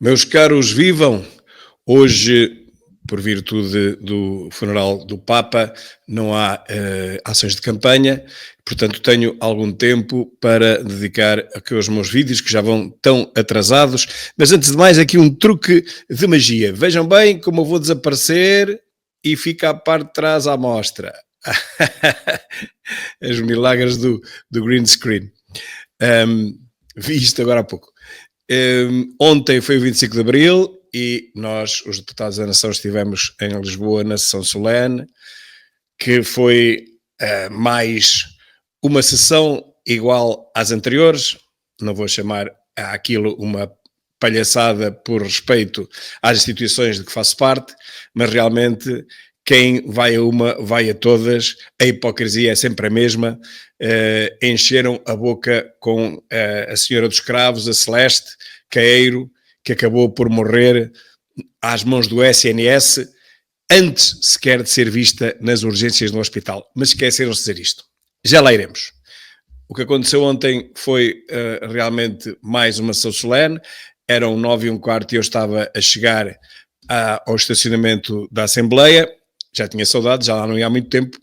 Meus caros, vivam! Hoje, por virtude do funeral do Papa, não há ações de campanha, portanto tenho algum tempo para dedicar aqui aos meus vídeos, que já vão tão atrasados. Mas antes de mais, aqui um truque de magia. Vejam bem como eu vou desaparecer e fica a parte de trás à mostra. Os milagres do green screen. Vi isto agora há pouco. Ontem foi o 25 de Abril e nós, os deputados da Nação, estivemos em Lisboa na sessão solene, que foi mais uma sessão igual às anteriores. Não vou chamar aquilo uma palhaçada por respeito às instituições de que faço parte, mas realmente quem vai a uma, vai a todas. A hipocrisia é sempre a mesma. Encheram a boca com a senhora dos cravos, a Celeste Caeiro, que acabou por morrer às mãos do SNS, antes sequer de ser vista nas urgências do hospital. Mas esqueceram-se de dizer isto. Já lá iremos. O que aconteceu ontem foi realmente mais uma sessão solene. Eram 9h15 e eu estava a chegar ao estacionamento da Assembleia. Já tinha saudades, já lá não ia há muito tempo.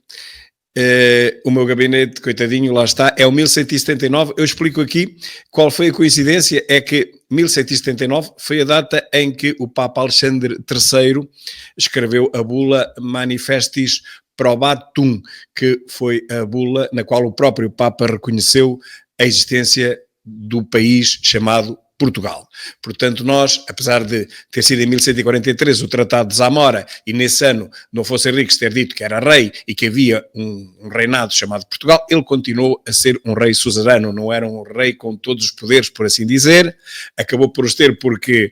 O meu gabinete, coitadinho, lá está, é o 1179. Eu explico aqui qual foi a coincidência. É que 1179 foi a data em que o Papa Alexandre III escreveu a bula Manifestis Probatum, que foi a bula na qual o próprio Papa reconheceu a existência do país chamado Portugal. Portanto, nós, apesar de ter sido em 1143 o Tratado de Zamora e nesse ano Dom Afonso Henriques ter dito que era rei e que havia um reinado chamado Portugal, ele continuou a ser um rei suzerano, não era um rei com todos os poderes, por assim dizer. Acabou por os ter porque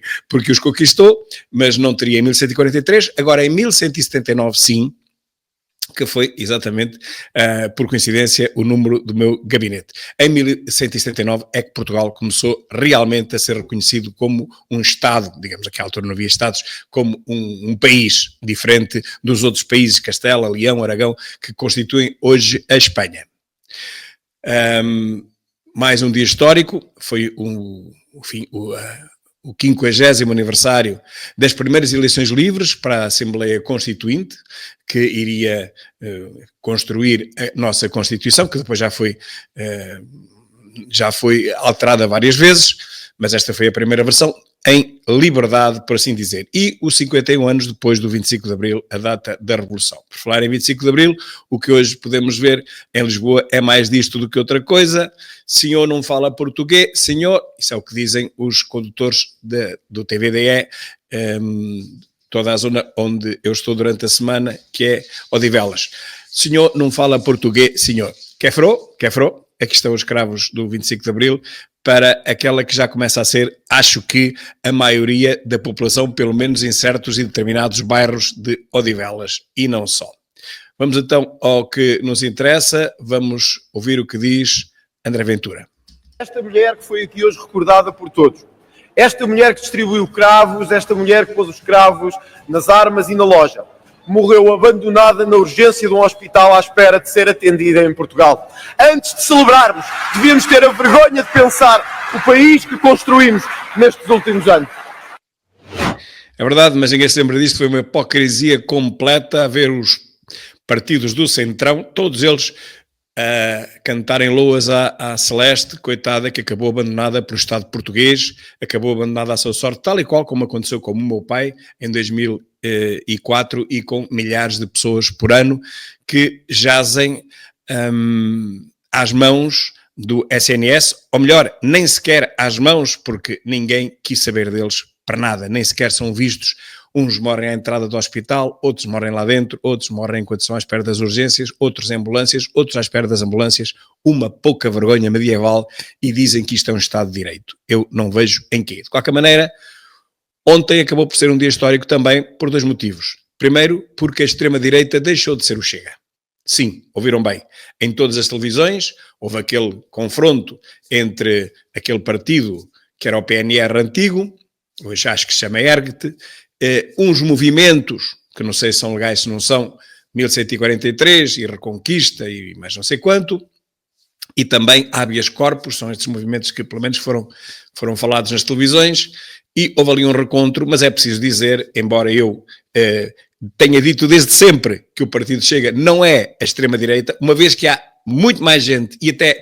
os conquistou, mas não teria em 1143. Agora, em 1179, sim, que foi exatamente, por coincidência, o número do meu gabinete. Em 1179 é que Portugal começou realmente a ser reconhecido como um Estado, digamos, naquela altura não havia Estados, como um país diferente dos outros países, Castela, Leão, Aragão, que constituem hoje a Espanha. Mais um dia histórico, foi o 50º aniversário das primeiras eleições livres para a Assembleia Constituinte, que iria construir a nossa Constituição, que depois já foi alterada várias vezes, mas esta foi a primeira versão, em liberdade, por assim dizer. E os 51 anos depois do 25 de Abril, a data da Revolução. Por falar em 25 de Abril, o que hoje podemos ver em Lisboa é mais disto do que outra coisa. Senhor não fala português, senhor, isso é o que dizem os condutores do TVDE, toda a zona onde eu estou durante a semana, que é Odivelas. Senhor não fala português, senhor. Quefrou? Aqui estão os cravos do 25 de Abril, para aquela que já começa a ser, acho que, a maioria da população, pelo menos em certos e determinados bairros de Odivelas, e não só. Vamos então ao que nos interessa, vamos ouvir o que diz André Ventura. Esta mulher que foi aqui hoje recordada por todos, esta mulher que distribuiu cravos, esta mulher que pôs os cravos nas armas e na loja, morreu abandonada na urgência de um hospital à espera de ser atendida em Portugal. Antes de celebrarmos, devíamos ter a vergonha de pensar o país que construímos nestes últimos anos. É verdade, mas ninguém se lembra disto, foi uma hipocrisia completa a ver os partidos do Centrão, todos eles a cantarem loas à Celeste, coitada, que acabou abandonada pelo Estado português, acabou abandonada à sua sorte, tal e qual como aconteceu com o meu pai em 2004 e com milhares de pessoas por ano que jazem às mãos do SNS, ou melhor, nem sequer às mãos, porque ninguém quis saber deles para nada, nem sequer são vistos. Uns morrem à entrada do hospital, outros morrem lá dentro, outros morrem enquanto estão à espera das urgências, outros em ambulâncias, outros à espera das ambulâncias. Uma pouca vergonha medieval, e dizem que isto é um Estado de Direito. Eu não vejo em quê. De qualquer maneira, ontem acabou por ser um dia histórico também por dois motivos. Primeiro, porque a extrema-direita deixou de ser o Chega. Sim, ouviram bem. Em todas as televisões houve aquele confronto entre aquele partido que era o PNR antigo, hoje acho que se chama Ergt, uns movimentos, que não sei se são legais, se não são, 1143 e Reconquista e mais não sei quanto, e também habeas corpus, são estes movimentos que pelo menos foram falados nas televisões, E houve ali um recontro, mas é preciso dizer, embora eu tenha dito desde sempre que o Partido Chega não é a extrema-direita, uma vez que há muito mais gente e até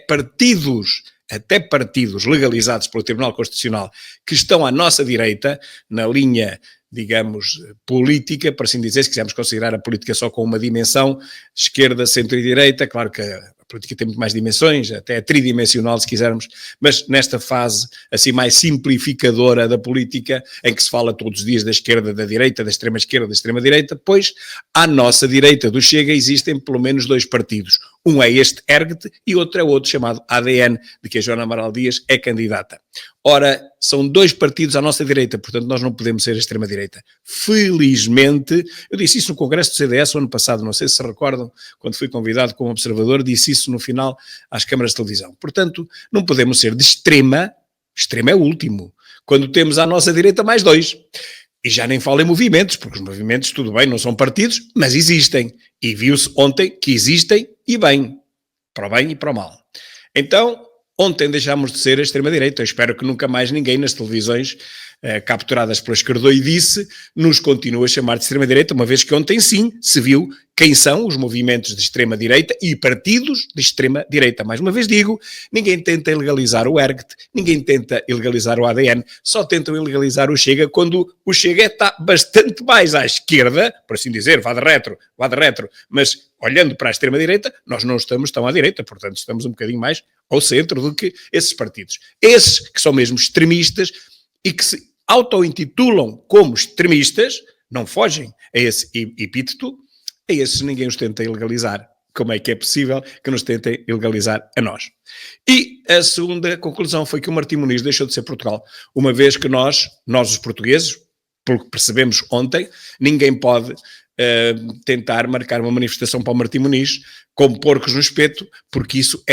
partidos legalizados pelo Tribunal Constitucional que estão à nossa direita, na linha, digamos, política, por assim dizer, se quisermos considerar a política só com uma dimensão, esquerda, centro e direita, claro que a política tem muito mais dimensões, até é tridimensional se quisermos, mas nesta fase assim mais simplificadora da política, em que se fala todos os dias da esquerda, da direita, da extrema-esquerda, da extrema-direita, pois à nossa direita do Chega existem pelo menos dois partidos. Um é este ERGT e outro é outro chamado ADN, de que a Joana Amaral Dias é candidata. Ora, são dois partidos à nossa direita, portanto nós não podemos ser a extrema-direita. Felizmente, eu disse isso no Congresso do CDS o ano passado, não sei se recordam, quando fui convidado como observador, disse isso no final às câmaras de televisão. Portanto, não podemos ser de extrema é o último, quando temos à nossa direita mais dois. E já nem falo em movimentos, porque os movimentos, tudo bem, não são partidos, mas existem. E viu-se ontem que existem e bem, para o bem e para o mal. Então, ontem deixámos de ser a extrema-direita. Eu espero que nunca mais ninguém nas televisões capturadas pela esquerdoidice nos continue a chamar de extrema-direita, uma vez que ontem sim se viu quem são os movimentos de extrema-direita e partidos de extrema-direita. Mais uma vez digo, ninguém tenta ilegalizar o ERGT, ninguém tenta ilegalizar o ADN, só tentam ilegalizar o Chega quando o Chega está bastante mais à esquerda, por assim dizer, vá de retro, mas olhando para a extrema-direita, nós não estamos tão à direita, portanto estamos um bocadinho mais ao centro do que esses partidos. Esses que são mesmo extremistas e que se auto-intitulam como extremistas, não fogem a esse epíteto, a esses ninguém os tenta ilegalizar. Como é que é possível que nos tentem ilegalizar a nós? E a segunda conclusão foi que o Martim Muniz deixou de ser Portugal, uma vez que nós os portugueses, pelo que percebemos ontem, ninguém pode tentar marcar uma manifestação para o Martim Muniz como porcos no espeto, porque isso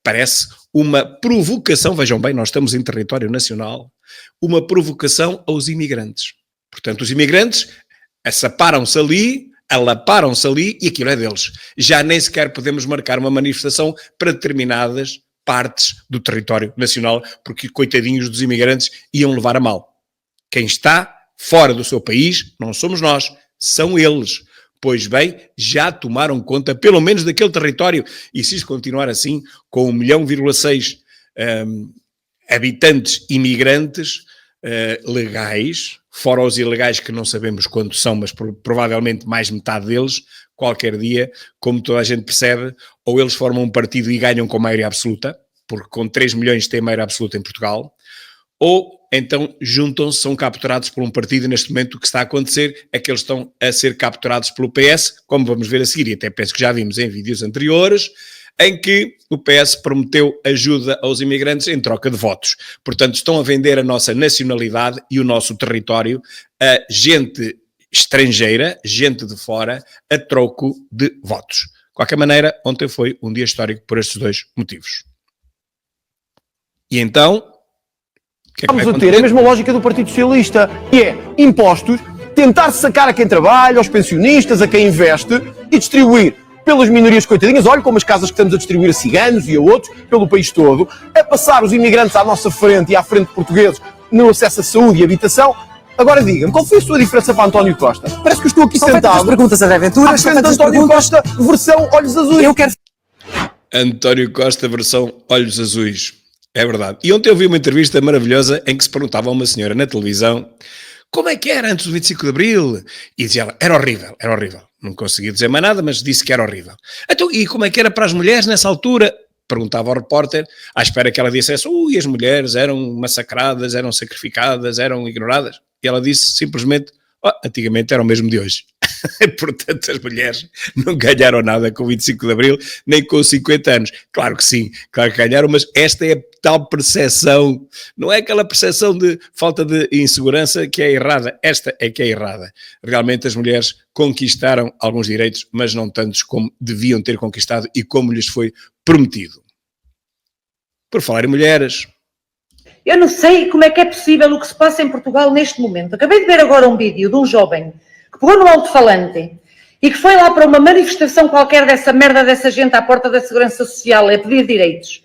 parece uma provocação, vejam bem, nós estamos em território nacional, uma provocação aos imigrantes. Portanto, os imigrantes assaparam-se ali, alaparam-se ali e aquilo é deles. Já nem sequer podemos marcar uma manifestação para determinadas partes do território nacional, porque coitadinhos dos imigrantes iam levar a mal. Quem está fora do seu país não somos nós, são eles. Pois bem, já tomaram conta, pelo menos daquele território, e se isto continuar assim, com 1,6 milhão habitantes imigrantes legais, fora os ilegais que não sabemos quantos são, mas provavelmente mais de metade deles, qualquer dia, como toda a gente percebe, ou eles formam um partido e ganham com maioria absoluta, porque com 3 milhões tem maioria absoluta em Portugal, ou então juntam-se, são capturados por um partido, e neste momento o que está a acontecer é que eles estão a ser capturados pelo PS, como vamos ver a seguir, e até penso que já vimos em vídeos anteriores, em que o PS prometeu ajuda aos imigrantes em troca de votos. Portanto, estão a vender a nossa nacionalidade e o nosso território a gente estrangeira, gente de fora, a troco de votos. De qualquer maneira, ontem foi um dia histórico por estes dois motivos. E então... Vamos a ter a mesma lógica do Partido Socialista, que é impostos, tentar sacar a quem trabalha, aos pensionistas, a quem investe e distribuir pelas minorias coitadinhas, olha como as casas que estamos a distribuir a ciganos e a outros, pelo país todo, a passar os imigrantes à nossa frente e à frente de portugueses no acesso à saúde e habitação. Agora diga-me, qual foi a sua diferença para António Costa? Parece que eu estou aqui sentado. Perguntas, André Ventura. À frente de António Costa, versão olhos azuis. Eu quero... António Costa, versão olhos azuis. É verdade. E ontem eu vi uma entrevista maravilhosa em que se perguntava a uma senhora na televisão como é que era antes do 25 de Abril. E dizia ela, era horrível. Não conseguia dizer mais nada, mas disse que era horrível. Então, e como é que era para as mulheres nessa altura? Perguntava ao repórter, à espera que ela dissesse, as mulheres eram massacradas, eram sacrificadas, eram ignoradas. E ela disse simplesmente, antigamente era o mesmo de hoje. Portanto, as mulheres não ganharam nada com o 25 de Abril, nem com 50 anos. Claro que sim, claro que ganharam, mas esta é a tal percepção, não é aquela percepção de falta de insegurança que é errada, esta é que é errada. Realmente as mulheres conquistaram alguns direitos, mas não tantos como deviam ter conquistado e como lhes foi prometido. Por falar em mulheres... Eu não sei como é que é possível o que se passa em Portugal neste momento. Acabei de ver agora um vídeo de um jovem que pegou no alto-falante e que foi lá para uma manifestação qualquer dessa merda dessa gente à porta da Segurança Social a pedir direitos.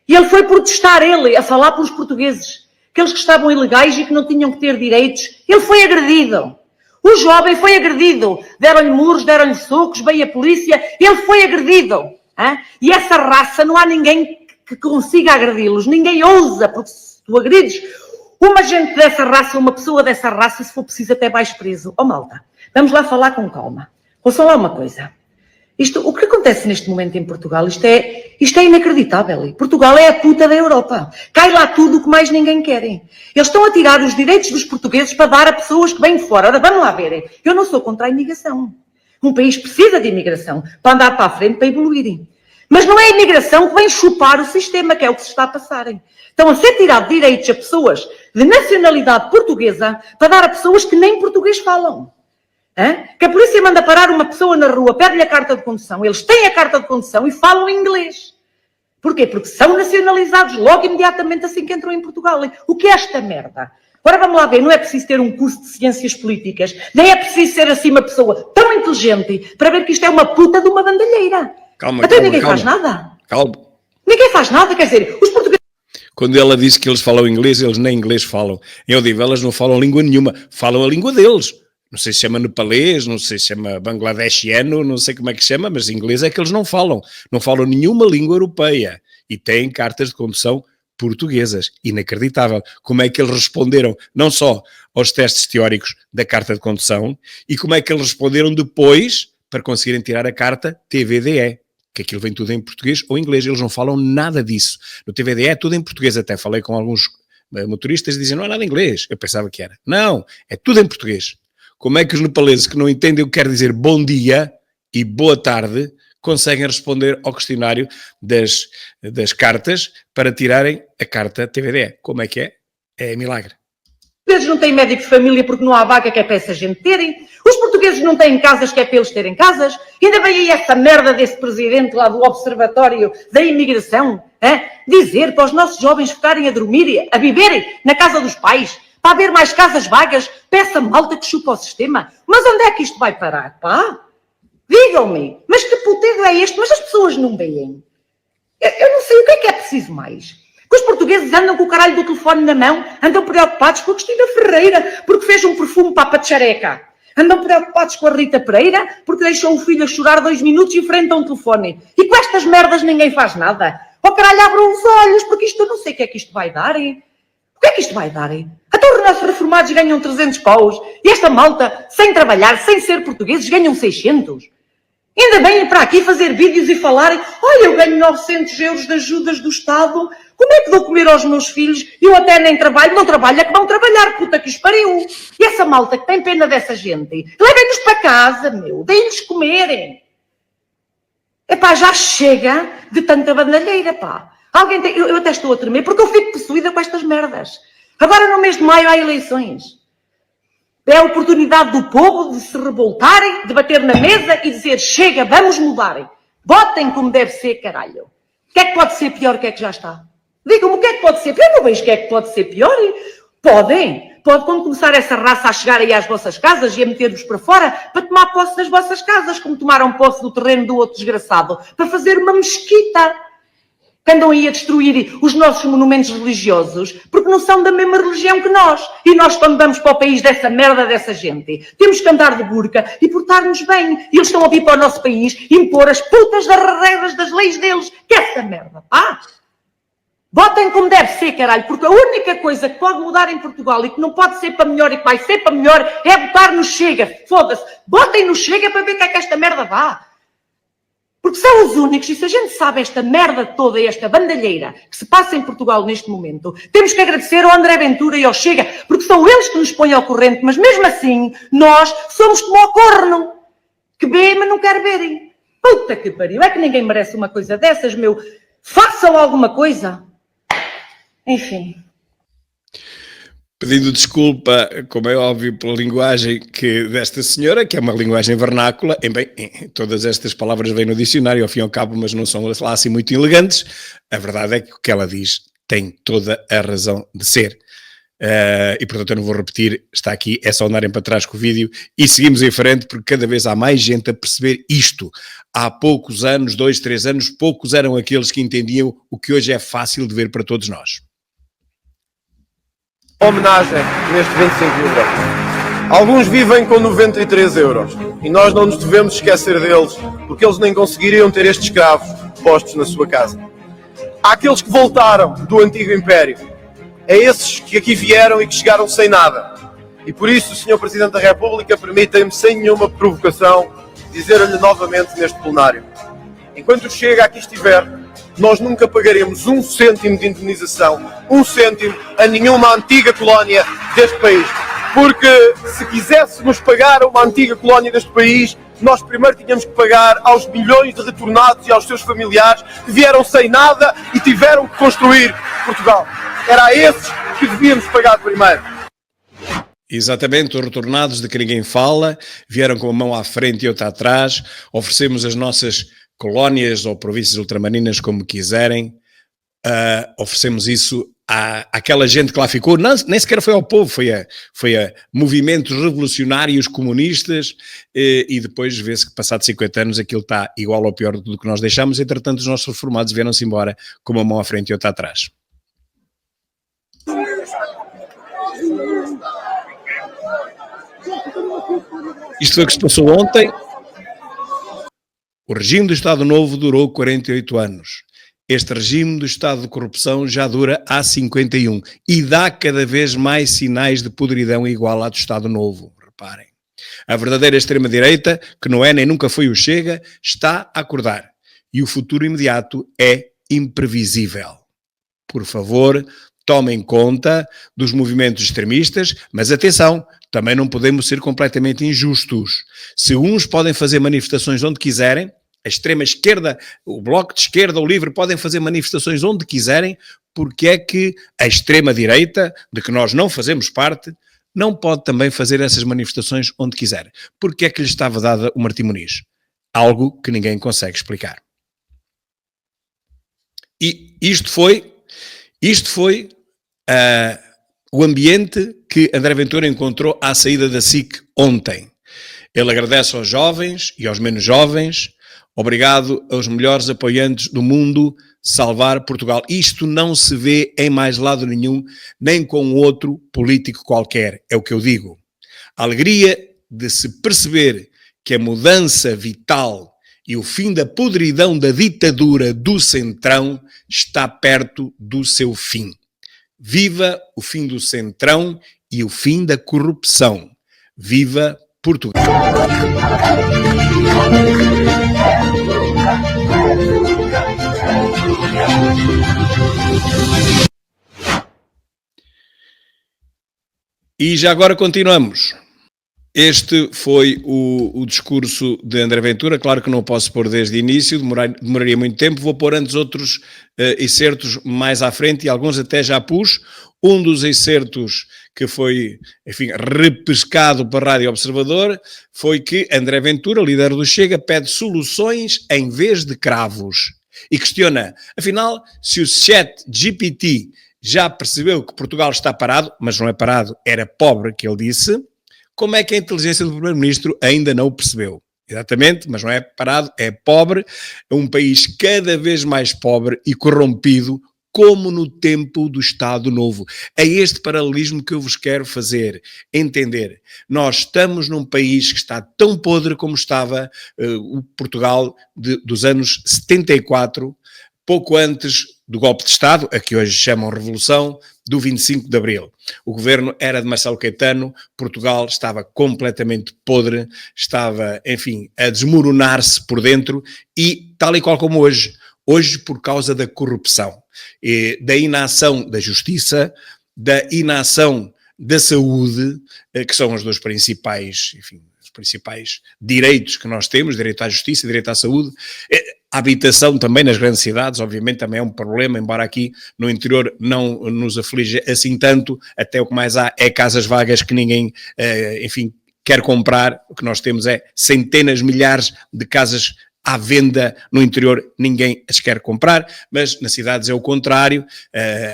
E ele foi protestar, a falar pelos portugueses. aqueles que estavam ilegais e que não tinham que ter direitos. Ele foi agredido. O jovem foi agredido. Deram-lhe muros, deram-lhe socos, veio a polícia. Ele foi agredido. Hein? E essa raça, não há ninguém que consiga agredi-los. Ninguém ousa, porque se tu agredes uma gente dessa raça, uma pessoa dessa raça, se for preciso até vais preso. Oh, malta, vamos lá falar com calma. Ouçam lá uma coisa. O que acontece neste momento em Portugal, isto é inacreditável. Portugal é a puta da Europa. Cai lá tudo o que mais ninguém quer. Eles estão a tirar os direitos dos portugueses para dar a pessoas que vêm de fora. Ora, vamos lá ver. Eu não sou contra a imigração. Um país precisa de imigração para andar para a frente, para evoluir. Mas não é a imigração que vem chupar o sistema, que é o que se está a passar. Estão a ser tirados direitos a pessoas de nacionalidade portuguesa para dar a pessoas que nem português falam. Que a polícia manda parar uma pessoa na rua, pede-lhe a carta de condução, eles têm a carta de condução e falam inglês. Porquê? Porque são nacionalizados logo imediatamente assim que entram em Portugal. O que é esta merda? Agora vamos lá ver, não é preciso ter um curso de ciências políticas, nem é preciso ser assim uma pessoa tão inteligente para ver que isto é uma puta de uma bandalheira. Até ninguém faz nada. Calma. Ninguém faz nada, quer dizer, os portugueses... Quando ela disse que eles falam inglês, eles nem inglês falam. Em Odivelas não falam língua nenhuma, falam a língua deles. Não sei se chama nepalês, não sei se chama bangladeshiano, não sei como é que se chama, mas inglês é que eles não falam. Não falam nenhuma língua europeia. E têm cartas de condução portuguesas. Inacreditável. Como é que eles responderam, não só aos testes teóricos da carta de condução, e como é que eles responderam depois para conseguirem tirar a carta TVDE. Que aquilo vem tudo em português ou inglês. Eles não falam nada disso. No TVDE é tudo em português. Até falei com alguns motoristas e dizem, não é nada em inglês. Eu pensava que era. Não, é tudo em português. Como é que os nepaleses que não entendem o que quer dizer bom dia e boa tarde conseguem responder ao questionário das cartas para tirarem a carta TVDE? Como é que é? É milagre. Os portugueses não têm médico de família porque não há vaga que é para essa gente terem. Os portugueses não têm casas que é para eles terem casas. E ainda vem aí essa merda desse presidente lá do Observatório da Imigração dizer para os nossos jovens ficarem a dormir, a viverem na casa dos pais, para haver mais casas vagas para essa malta que chupa o sistema. Mas onde é que isto vai parar, pá? Digam-me, mas que puteiro é este? Mas as pessoas não veem. Eu não sei o que é preciso mais. Que os portugueses andam com o caralho do telefone na mão, andam preocupados com a Cristina Ferreira, porque fez um perfume para a xareca. Andam preocupados com a Rita Pereira, porque deixou o filho a chorar 2 minutos em frente a um telefone. E com estas merdas ninguém faz nada. Oh caralho, abram os olhos, porque isto eu não sei o que é que isto vai dar, hein? O que é que isto vai dar, hein? Até os nossos reformados ganham 300 paus. E esta malta, sem trabalhar, sem ser portugueses, ganham 600. Ainda vêm para aqui fazer vídeos e falarem, olha, eu ganho 900 euros de ajudas do Estado, como é que dou comer aos meus filhos? Eu até nem trabalho, não trabalho, é que vão trabalhar, puta que os pariu. E essa malta que tem pena dessa gente, levem-nos para casa, meu, deem-lhes comerem. Epá, já chega de tanta bandalheira, pá. Eu até estou a tremer, porque eu fico possuída com estas merdas. Agora no mês de maio há eleições. É a oportunidade do povo de se revoltarem, de bater na mesa e dizer, chega, vamos mudar. Votem como deve ser, caralho. O que é que pode ser pior que é que já está? Digam-me o que é que pode ser pior. Eu não vejo o que é que pode ser pior. Podem. Pode, quando começar essa raça a chegar aí às vossas casas e a meter-vos para fora, para tomar posse das vossas casas, como tomaram posse do terreno do outro desgraçado, para fazer uma mesquita. Que andam aí a destruir os nossos monumentos religiosos, porque não são da mesma religião que nós. E nós, quando vamos para o país dessa merda dessa gente, temos que andar de burca e portar-nos bem. E eles estão a vir para o nosso país impor as putas das regras das leis deles. Que é essa merda, pá! Votem como deve ser, caralho, porque a única coisa que pode mudar em Portugal e que não pode ser para melhor e que vai ser para melhor é votar no Chega. Foda-se. Votem no Chega para ver o que é que esta merda dá. Porque são os únicos, e se a gente sabe esta merda toda, esta bandalheira que se passa em Portugal neste momento, temos que agradecer ao André Ventura e ao Chega, porque são eles que nos põem ao corrente, mas mesmo assim, nós somos como ao corno, que vê, mas não quer verem. Puta que pariu, é que ninguém merece uma coisa dessas, meu. Façam alguma coisa. Enfim. Pedindo desculpa, como é óbvio, pela linguagem desta senhora, que é uma linguagem vernácula, todas estas palavras vêm no dicionário, ao fim e ao cabo, mas não são lá assim muito elegantes. A verdade é que o que ela diz tem toda a razão de ser. E portanto eu não vou repetir, está aqui, é só andarem para trás com o vídeo e seguimos em frente, porque cada vez há mais gente a perceber isto. Há poucos anos, 2, 3 anos, poucos eram aqueles que entendiam o que hoje é fácil de ver para todos nós. homenagem neste 25 de Abril. Alguns vivem com 93 euros e nós não nos devemos esquecer deles, porque eles nem conseguiriam ter estes escravos postos na sua casa. Há aqueles que voltaram do antigo Império. É esses que aqui vieram e que chegaram sem nada. E por isso, Sr. Presidente da República, permitem-me, sem nenhuma provocação, dizer-lhe novamente neste plenário. Enquanto o Chega aqui estiver, nós nunca pagaremos 1 cêntimo de indemnização, 1 cêntimo a nenhuma antiga colónia deste país. Porque se quiséssemos pagar a uma antiga colónia deste país, nós primeiro tínhamos que pagar aos milhões de retornados e aos seus familiares que vieram sem nada e tiveram que construir Portugal. Era a esses que devíamos pagar primeiro. Exatamente, os retornados de que ninguém fala, vieram com a mão à frente e outra atrás, oferecemos as nossas colónias ou províncias ultramarinas, como quiserem, oferecemos isso àquela gente que lá ficou, não, nem sequer foi ao povo, foi a movimentos revolucionários comunistas, e depois vê-se que passado 50 anos aquilo está igual ou pior do que nós deixámos. Entretanto os nossos reformados vieram-se embora com uma mão à frente e outra atrás. Isto foi o que se passou ontem. O regime do Estado Novo durou 48 anos. Este regime do estado de corrupção já dura há 51 e dá cada vez mais sinais de podridão igual à do Estado Novo. Reparem. A verdadeira extrema-direita, que não é nem nunca foi o Chega, está a acordar. E o futuro imediato é imprevisível. Por favor, tomem conta dos movimentos extremistas, mas atenção, também não podemos ser completamente injustos. Se uns podem fazer manifestações onde quiserem, a extrema-esquerda, o Bloco de Esquerda, o Livre, podem fazer manifestações onde quiserem, porque é que a extrema-direita, de que nós não fazemos parte, não pode também fazer essas manifestações onde quiser? Porque é que lhe estava dada o Martim Muniz? Algo que ninguém consegue explicar. E isto foi o ambiente que André Ventura encontrou à saída da SIC ontem. Ele agradece aos jovens e aos menos jovens. Obrigado aos melhores apoiantes do mundo, salvar Portugal. Isto não se vê em mais lado nenhum, nem com outro político qualquer, é o que eu digo. A alegria de se perceber que a mudança vital e o fim da podridão da ditadura do Centrão está perto do seu fim. Viva o fim do Centrão e o fim da corrupção. Viva Portugal! E já agora continuamos. Este foi o discurso de André Ventura. Claro que não posso pôr desde o início, demoraria muito tempo. Vou pôr antes outros excertos mais à frente, e alguns até já pus. Um dos excertos que foi, enfim, repescado para a Rádio Observador foi que André Ventura, líder do Chega, pede soluções em vez de cravos. E questiona, afinal, se o ChatGPT já percebeu que Portugal está parado, mas não é parado, era pobre, que ele disse, como é que a inteligência do Primeiro-Ministro ainda não o percebeu? Exatamente, mas não é parado, é pobre, é um país cada vez mais pobre e corrompido, como no tempo do Estado Novo. É este paralelismo que eu vos quero fazer entender. Nós estamos num país que está tão podre como estava o Portugal dos anos 74, pouco antes do golpe de Estado, a que hoje chamam Revolução, do 25 de Abril. O governo era de Marcelo Caetano, Portugal estava completamente podre, estava, enfim, a desmoronar-se por dentro e tal e qual como hoje por causa da corrupção, da inação da justiça, da inação da saúde, que são os dois principais, enfim, os principais direitos que nós temos, direito à justiça, direito à saúde. A habitação também nas grandes cidades, obviamente, também é um problema, embora aqui no interior não nos aflige assim tanto, até o que mais há é casas vagas que ninguém, enfim, quer comprar. O que nós temos é centenas, milhares de casas à venda no interior, ninguém as quer comprar, mas nas cidades é o contrário,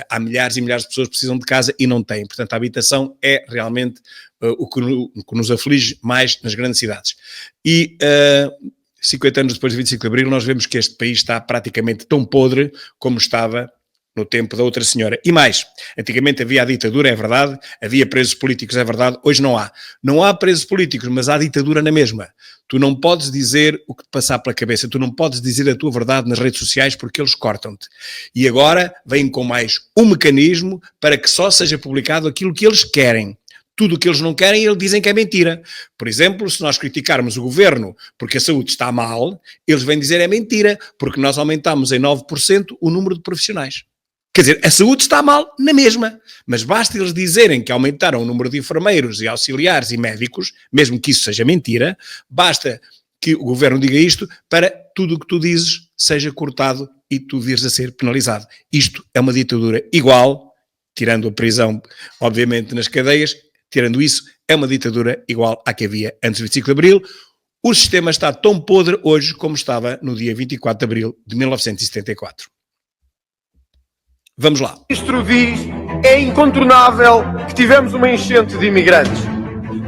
há milhares e milhares de pessoas que precisam de casa e não têm. Portanto, a habitação é realmente o que nos aflige mais nas grandes cidades. E 50 anos depois de 25 de Abril, nós vemos que este país está praticamente tão podre como estava no tempo da outra senhora. E mais, antigamente havia a ditadura, é verdade, havia presos políticos, é verdade, hoje não há. Não há presos políticos, mas há ditadura na mesma. Tu não podes dizer o que te passar pela cabeça, tu não podes dizer a tua verdade nas redes sociais porque eles cortam-te. E agora vêm com mais um mecanismo para que só seja publicado aquilo que eles querem. Tudo o que eles não querem, eles dizem que é mentira. Por exemplo, se nós criticarmos o governo porque a saúde está mal, eles vêm dizer é mentira, porque nós aumentamos em 9% o número de profissionais. Quer dizer, a saúde está mal na mesma, mas basta eles dizerem que aumentaram o número de enfermeiros e auxiliares e médicos, mesmo que isso seja mentira, basta que o governo diga isto para tudo o que tu dizes seja cortado e tu vires a ser penalizado. Isto é uma ditadura igual, tirando a prisão, obviamente, nas cadeias, tirando isso, é uma ditadura igual à que havia antes do 25 de Abril. O sistema está tão podre hoje como estava no dia 24 de Abril de 1974. Vamos lá. O ministro diz é incontornável que tivemos uma enchente de imigrantes.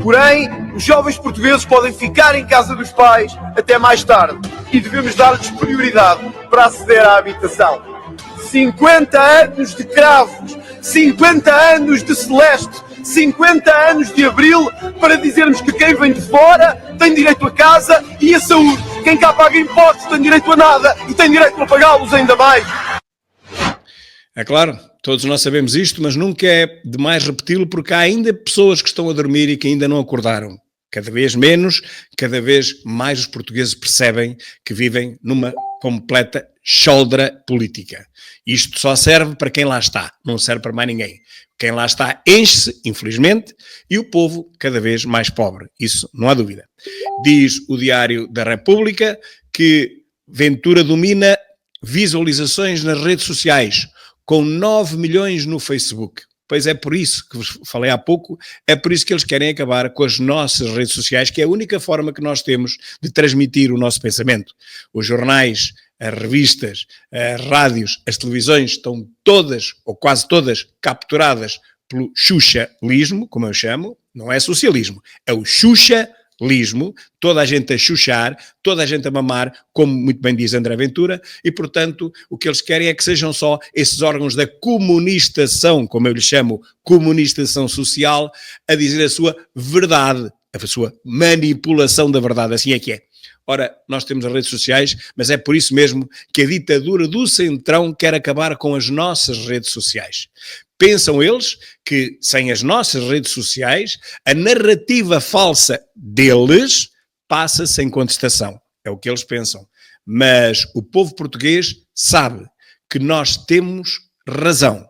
Porém, os jovens portugueses podem ficar em casa dos pais até mais tarde e devemos dar-lhes prioridade para aceder à habitação. 50 anos de cravos, 50 anos de Celeste, 50 anos de Abril para dizermos que quem vem de fora tem direito a casa e a saúde. Quem cá paga impostos tem direito a nada e tem direito a pagá-los ainda mais. É claro, todos nós sabemos isto, mas nunca é demais repeti-lo porque há ainda pessoas que estão a dormir e que ainda não acordaram. Cada vez menos, cada vez mais os portugueses percebem que vivem numa completa choldra política. Isto só serve para quem lá está, não serve para mais ninguém. Quem lá está enche-se, infelizmente, e o povo cada vez mais pobre. Isso não há dúvida. Diz o Diário da República que Ventura domina visualizações nas redes sociais, com 9 milhões no Facebook. Pois é por isso que vos falei há pouco, é por isso que eles querem acabar com as nossas redes sociais, que é a única forma que nós temos de transmitir o nosso pensamento. Os jornais, as revistas, as rádios, as televisões estão todas, ou quase todas, capturadas pelo xuxalismo, como eu chamo, não é socialismo, é o xuxalismo, toda a gente a xuxar, toda a gente a mamar, como muito bem diz André Ventura, e portanto o que eles querem é que sejam só esses órgãos da comunistação, como eu lhe chamo, comunistação social, a dizer a sua verdade, a sua manipulação da verdade, assim é que é. Ora, nós temos as redes sociais, mas é por isso mesmo que a ditadura do Centrão quer acabar com as nossas redes sociais. Pensam eles que, sem as nossas redes sociais, a narrativa falsa deles passa sem contestação. É o que eles pensam. Mas o povo português sabe que nós temos razão.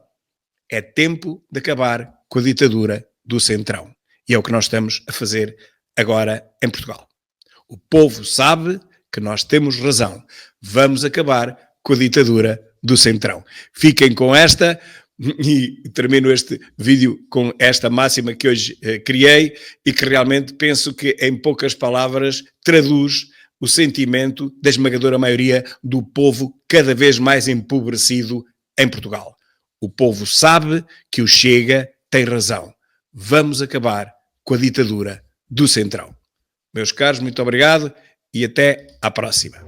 É tempo de acabar com a ditadura do Centrão. E é o que nós estamos a fazer agora em Portugal. O povo sabe que nós temos razão. Vamos acabar com a ditadura do Centrão. Fiquem com esta e termino este vídeo com esta máxima que hoje criei e que realmente penso que em poucas palavras traduz o sentimento da esmagadora maioria do povo cada vez mais empobrecido em Portugal. O povo sabe que o Chega tem razão. Vamos acabar com a ditadura do Centrão. Meus caros, muito obrigado e até à próxima.